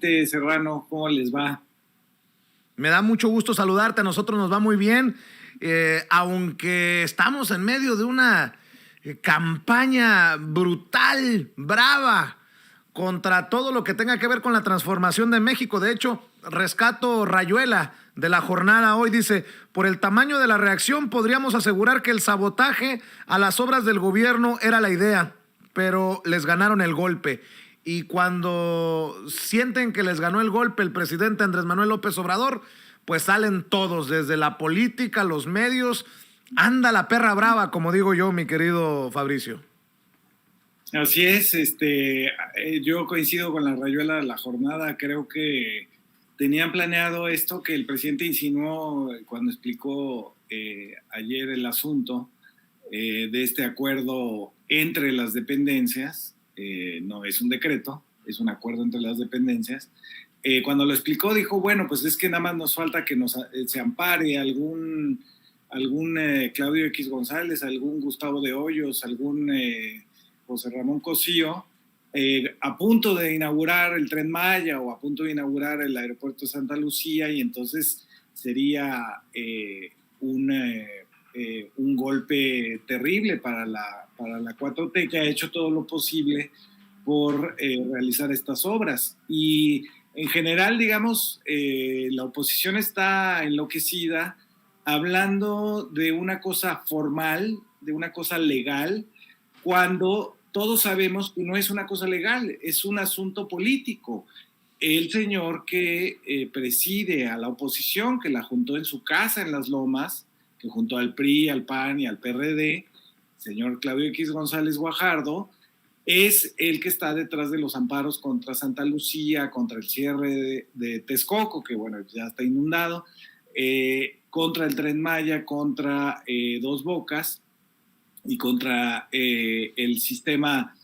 Serrano, ¿cómo les va? Me da mucho gusto saludarte, a nosotros nos va muy bien, aunque estamos en medio de una campaña brutal, brava, contra todo lo que tenga que ver con la transformación de México. De hecho, rescato Rayuela de la jornada hoy, dice: por el tamaño de la reacción podríamos asegurar que el sabotaje a las obras del gobierno era la idea, pero les ganaron el golpe. Y cuando sienten que les ganó el golpe el presidente Andrés Manuel López Obrador, pues salen todos, desde la política, los medios. Anda la perra brava, como digo yo, mi querido Fabricio. Así es, yo coincido con la Rayuela de la jornada. Creo que tenían planeado esto que el presidente insinuó cuando explicó ayer el asunto de este acuerdo entre las dependencias. No es un decreto, es un acuerdo entre las dependencias. Cuando lo explicó dijo, bueno, pues es que nada más nos falta que se ampare algún Claudio X González, algún Gustavo de Hoyos, algún José Ramón Cosío, a punto de inaugurar el Tren Maya o a punto de inaugurar el aeropuerto de Santa Lucía, y entonces sería un golpe terrible para la 4T, que ha hecho todo lo posible por realizar estas obras. Y en general, digamos, la oposición está enloquecida hablando de una cosa formal, de una cosa legal, cuando todos sabemos que no es una cosa legal, es un asunto político. El señor que preside a la oposición, que la juntó en su casa en Las Lomas, que juntó al PRI, al PAN y al PRD, señor Claudio X González Guajardo, es el que está detrás de los amparos contra Santa Lucía, contra el cierre de Texcoco, que bueno, ya está inundado, contra el Tren Maya, contra Dos Bocas y contra el sistema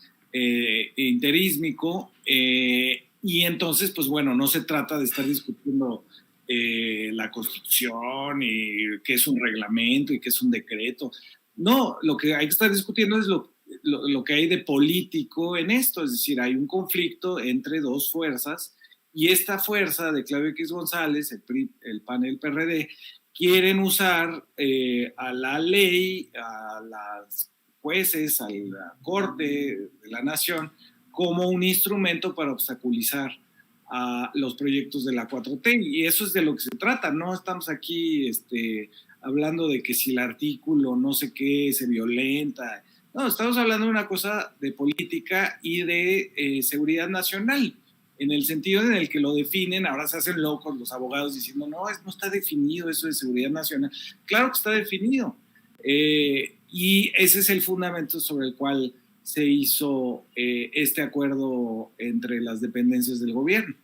interísmico. Y entonces, pues bueno, no se trata de estar discutiendo la Constitución y qué es un reglamento y qué es un decreto. No, lo que hay que estar discutiendo es lo que hay de político en esto, es decir, hay un conflicto entre dos fuerzas, y esta fuerza de Claudio X González, el PRI, el PAN y el PRD, quieren usar a la ley, a las jueces, a la Corte de la Nación, como un instrumento para obstaculizar a los proyectos de la 4T, y eso es de lo que se trata. No estamos aquí hablando de que si el artículo no sé qué se violenta. No, estamos hablando de una cosa de política y de seguridad nacional, en el sentido en el que lo definen. Ahora se hacen locos los abogados diciendo, no está definido eso de seguridad nacional. Claro que está definido. Y ese es el fundamento sobre el cual se hizo este acuerdo entre las dependencias del gobierno.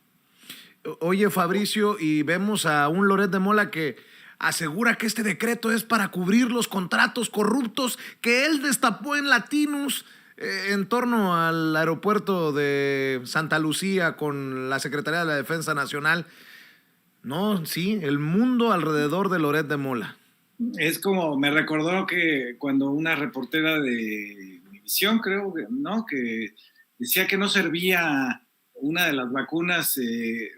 Oye, Fabricio, y vemos a un Loret de Mola que asegura que este decreto es para cubrir los contratos corruptos que él destapó en Latinus en torno al aeropuerto de Santa Lucía con la Secretaría de la Defensa Nacional. No, sí, el mundo alrededor de Loret de Mola. Es como, me recordó que cuando una reportera de Univisión, creo, ¿no?, que decía que no servía una de las vacunas,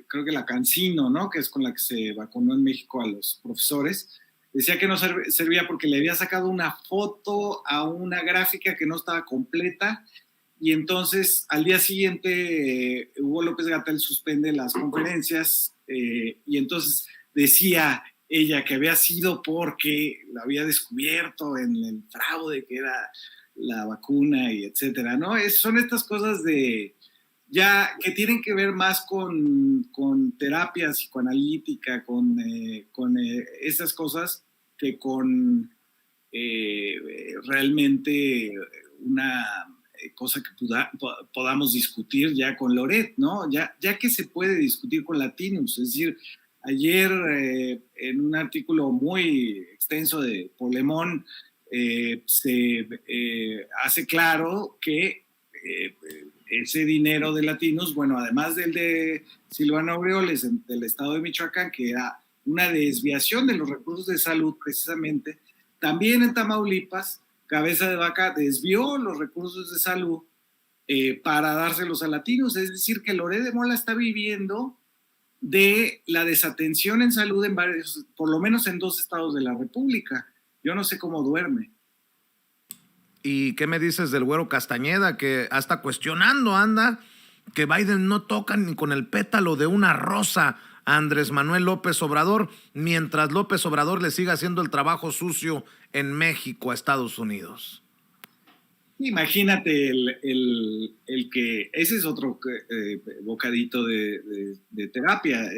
creo que la CanSino, ¿no?, que es con la que se vacunó en México a los profesores. Decía que no servía porque le había sacado una foto a una gráfica que no estaba completa, y entonces al día siguiente Hugo López-Gatell suspende las conferencias, y entonces decía ella que había sido porque la había descubierto en el fraude que era la vacuna y etcétera, ¿no? Son estas cosas ya que tienen que ver más con terapia psicoanalítica, con esas cosas, que con realmente una cosa que podamos discutir ya con Loret, ¿no? Ya que se puede discutir con Latinus. Es decir, ayer en un artículo muy extenso de Polemón se hace claro que ese dinero de Latinus, bueno, además del de Silvano Aureoles del estado de Michoacán, que era una desviación de los recursos de salud precisamente, también en Tamaulipas, Cabeza de Vaca desvió los recursos de salud para dárselos a latinos. Es decir, que Loret de Mola está viviendo de la desatención en salud en varios, por lo menos en 2 estados de la República. Yo no sé cómo duerme. ¿Y qué me dices del Güero Castañeda, que hasta cuestionando anda que Biden no toca ni con el pétalo de una rosa a Andrés Manuel López Obrador, mientras López Obrador le siga haciendo el trabajo sucio en México a Estados Unidos? Imagínate el que, ese es otro bocadito de terapia.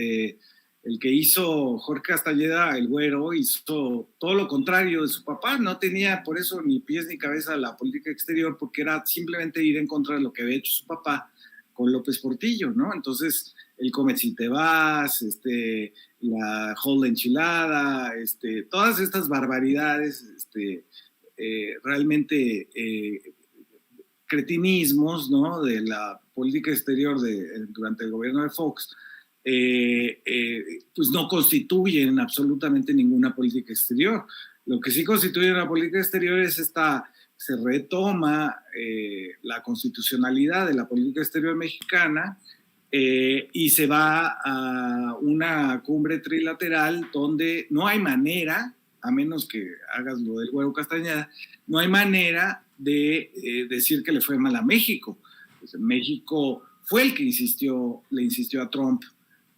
El que hizo Jorge Castañeda, el Güero, hizo todo lo contrario de su papá. No tenía por eso ni pies ni cabeza la política exterior, porque era simplemente ir en contra de lo que había hecho su papá con López Portillo, ¿no? Entonces, el Come Si Te Vas, la Hold Enchilada, todas estas barbaridades, realmente cretinismos, ¿no? De la política exterior durante el gobierno de Fox, pues no constituyen absolutamente ninguna política exterior. Lo que sí constituye una política exterior es se retoma la constitucionalidad de la política exterior mexicana y se va a una cumbre trilateral donde no hay manera, a menos que hagas lo del Güero Castañeda, no hay manera de decir que le fue mal a México. Pues México fue el que le insistió a Trump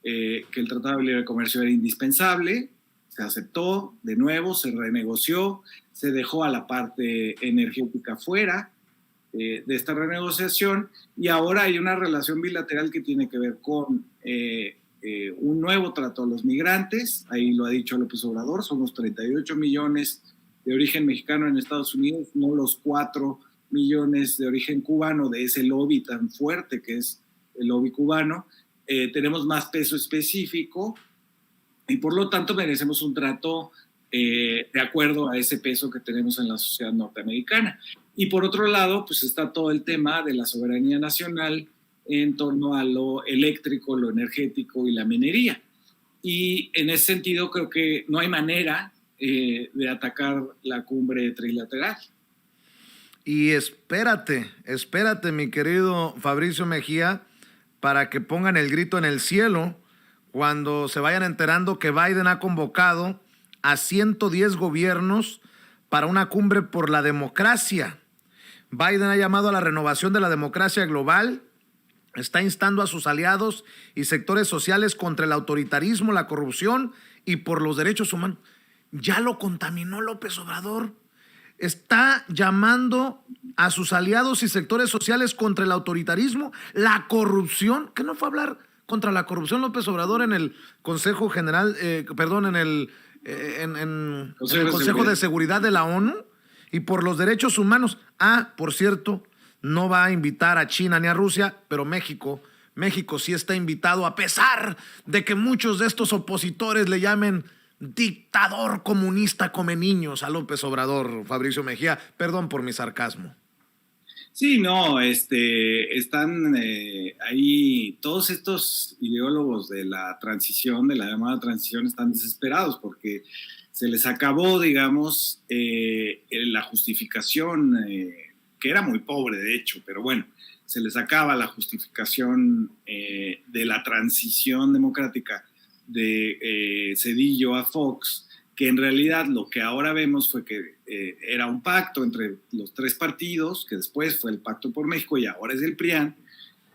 que el Tratado de Libre Comercio era indispensable, se aceptó de nuevo, se renegoció, se dejó a la parte energética fuera de esta renegociación y ahora hay una relación bilateral que tiene que ver con un nuevo trato a los migrantes, ahí lo ha dicho López Obrador, somos 38 millones de origen mexicano en Estados Unidos, no los 4 millones de origen cubano, de ese lobby tan fuerte que es el lobby cubano. Tenemos más peso específico y por lo tanto merecemos un trato de acuerdo a ese peso que tenemos en la sociedad norteamericana. Y por otro lado, pues está todo el tema de la soberanía nacional en torno a lo eléctrico, lo energético y la minería. Y en ese sentido creo que no hay manera de atacar la cumbre trilateral. Y espérate, mi querido Fabricio Mejía, para que pongan el grito en el cielo cuando se vayan enterando que Biden ha convocado a 110 gobiernos para una cumbre por la democracia. Biden ha llamado a la renovación de la democracia global, está instando a sus aliados y sectores sociales contra el autoritarismo, la corrupción y por los derechos humanos. Ya lo contaminó López Obrador. Está llamando a sus aliados y sectores sociales contra el autoritarismo, la corrupción. ¿Qué no fue a hablar contra la corrupción López Obrador en el Consejo General, en el Consejo de Seguridad de la ONU? Y por los derechos humanos. Por cierto, no va a invitar a China ni a Rusia, pero México sí está invitado, a pesar de que muchos de estos opositores le llamen dictador comunista come niños a López Obrador. Fabricio Mejía, perdón por mi sarcasmo. Sí, no, están ahí todos estos ideólogos de la transición, de la llamada transición, están desesperados porque se les acabó, digamos, la justificación, que era muy pobre, de hecho, pero bueno, se les acaba la justificación de la transición democrática de Zedillo a Fox, que en realidad lo que ahora vemos fue que era un pacto entre los 3 partidos, que después fue el Pacto por México y ahora es el PRIAN,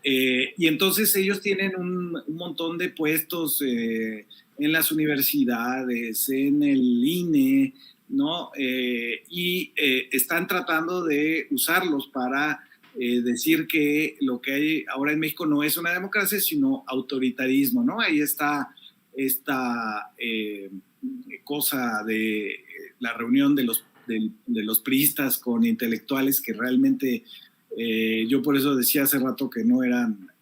y entonces ellos tienen un montón de puestos en las universidades, en el INE, ¿no? Y están tratando de usarlos para decir que lo que hay ahora en México no es una democracia, sino autoritarismo, ¿no? Ahí está esta cosa de la reunión de los priistas con intelectuales que realmente yo por eso decía hace rato que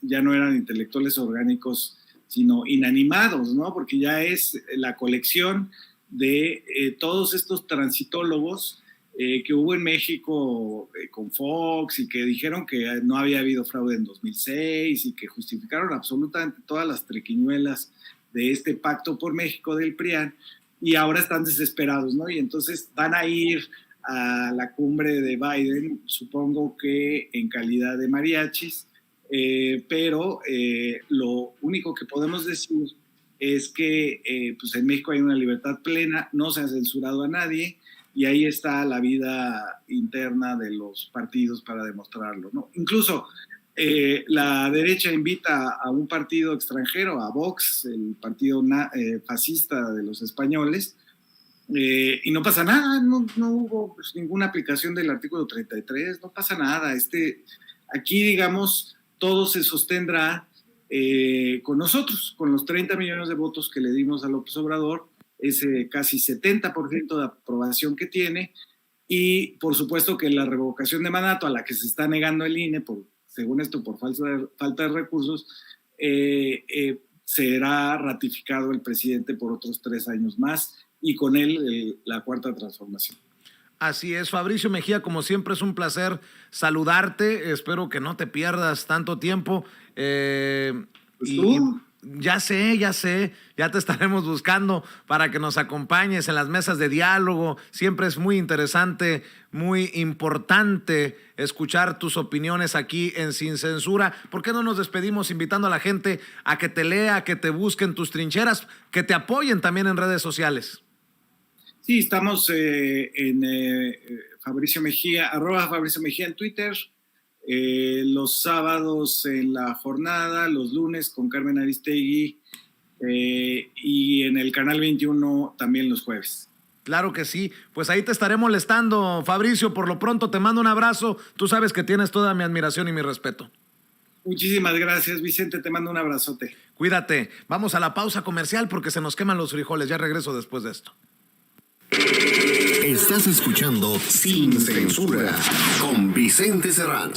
ya no eran intelectuales orgánicos, sino inanimados, ¿no? Porque ya es la colección de todos estos transitólogos que hubo en México con Fox y que dijeron que no había habido fraude en 2006 y que justificaron absolutamente todas las triquiñuelas de este Pacto por México del PRIAN, y ahora están desesperados, ¿no? Y entonces van a ir a la cumbre de Biden, supongo que en calidad de mariachis, pero lo único que podemos decir es que pues en México hay una libertad plena, no se ha censurado a nadie, y ahí está la vida interna de los partidos para demostrarlo, ¿no? Incluso la derecha invita a un partido extranjero, a Vox, el partido fascista de los españoles, y no pasa nada, no hubo pues, ninguna aplicación del artículo 33, no pasa nada. Aquí, digamos, todo se sostendrá con nosotros, con los 30 millones de votos que le dimos a López Obrador, ese casi 70% de aprobación que tiene, y por supuesto que la revocación de mandato a la que se está negando el INE, según esto, por falta de recursos, será ratificado el presidente por otros 3 años más, y con él la cuarta transformación. Así es, Fabricio Mejía, como siempre es un placer saludarte, espero que no te pierdas tanto tiempo. Pues tú. Ya sé, ya te estaremos buscando para que nos acompañes en las mesas de diálogo. Siempre es muy interesante, muy importante escuchar tus opiniones aquí en Sin Censura. ¿Por qué no nos despedimos invitando a la gente a que te lea, que te busquen tus trincheras, que te apoyen también en redes sociales? Sí, estamos en Fabricio Mejía, @Fabricio Mejía en Twitter. Los sábados en La Jornada, los lunes con Carmen Aristegui, y en el Canal 21 también los jueves. Claro que sí, pues ahí te estaré molestando, Fabricio. Por lo pronto te mando un abrazo, tú sabes que tienes toda mi admiración y mi respeto. Muchísimas gracias, Vicente, te mando un abrazote. Cuídate, vamos a la pausa comercial porque se nos queman los frijoles, ya regreso después de esto. Estás escuchando Sin Censura con Vicente Serrano.